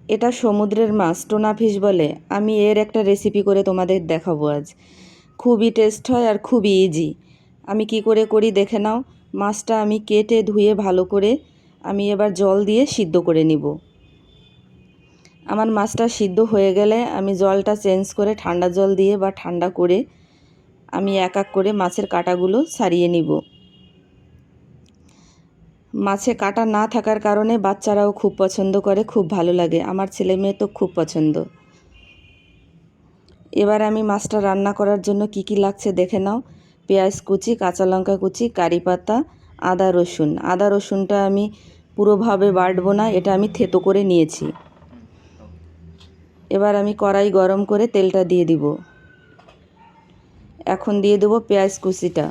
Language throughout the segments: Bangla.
এটা সমুদ্রের মাছ, টোনা ফিশ বলে। আমি এর একটা রেসিপি করে তোমাদের দেখাবো আজ। খুবই টেস্ট হয় আর খুবই ইজি। আমি কি করে করি দেখে নাও। মাছটা আমি কেটে ধুয়ে ভালো করে আমি এবার জল দিয়ে সিদ্ধ করে নিব। আমার মাছটা সিদ্ধ হয়ে গেলে আমি জলটা চেঞ্জ করে ঠান্ডা জল দিয়ে বা ঠান্ডা করে আমি এক এক করে মাছের কাঁটাগুলো ছাড়িয়ে নিব। মাছে কাঁটা না থাকার কারণে বাচ্চারাও খুব পছন্দ করে, খুব ভালো লাগে। আমার ছেলে মেয়ে তো খুব পছন্দ। এবার আমি মাছটা রান্না করার জন্য কি কি লাগছে দেখে নাও। পেঁয়াজ কুচি, কাঁচা লঙ্কা কুচি, কারি পাতা, আদা রসুন। আদা রসুনটা আমি পুরোভাবে বাটবো না, এটা আমি থেতো করে নিয়েছি। এবার আমি কড়াই গরম করে তেলটা দিয়ে দিব। এখন দিয়ে দেবো পেঁয়াজ কুচিটা।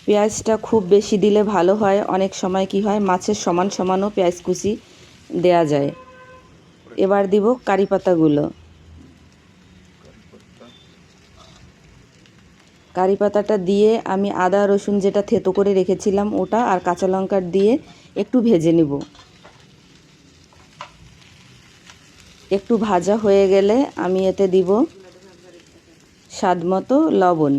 পেঁয়াজটা খুব বেশি দিলে ভালো হয়, অনেক সময় কি হয় মাছের সমান সমানও পেঁয়াজ কুচি দেয়া যায়। এবার দিব কারি পাতাগুলো। কারি পাতাটা দিয়ে আমি আদা রসুন যেটা থেতো করে রেখেছিলাম ওটা আর কাঁচা লঙ্কা দিয়ে একটু ভেজে নেব। একটু ভাজা হয়ে গেলে আমি এতে দিব স্বাদমতো লবণ,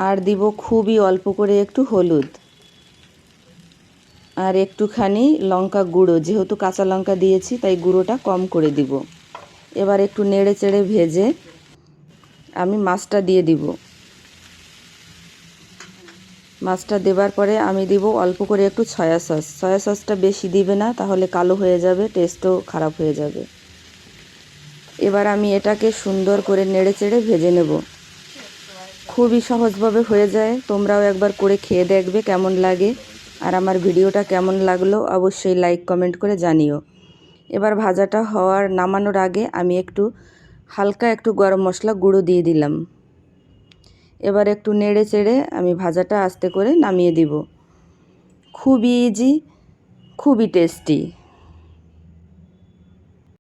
আর দিব খুবই অল্প করে একটু হলুদ, আর একটুখানি লঙ্কা গুঁড়ো। যেহেতু কাঁচা লঙ্কা দিয়েছি তাই গুঁড়োটা কম করে দিব। এবার একটু নেড়ে চেড়ে ভেজে আমি মাছটা দিয়ে দিব। মাছটা দেবার পরে আমি দিব অল্প করে একটু সয়া সস। সয়া সসটা বেশি দিবে না, তাহলে কালো হয়ে যাবে, টেস্টও খারাপ হয়ে যাবে। এবার আমি এটাকে সুন্দর করে নেড়ে চেড়ে ভেজে নেব। খুবই সহজভাবে হয়ে যায়, তোমরাও একবার করে খেয়ে দেখবে কেমন লাগে। আর আমার ভিডিওটা কেমন লাগলো অবশ্যই লাইক কমেন্ট করে জানিও। এবার ভাজাটা হওয়ার নামানোর আগে আমি হালকা একটু গরম মশলা গুঁড়ো দিয়ে দিলাম। এবার একটু নেড়ে চেড়ে আমি ভাজাটা আস্তে করে নামিয়ে দিব। খুবই ইজি, খুবই টেস্টি।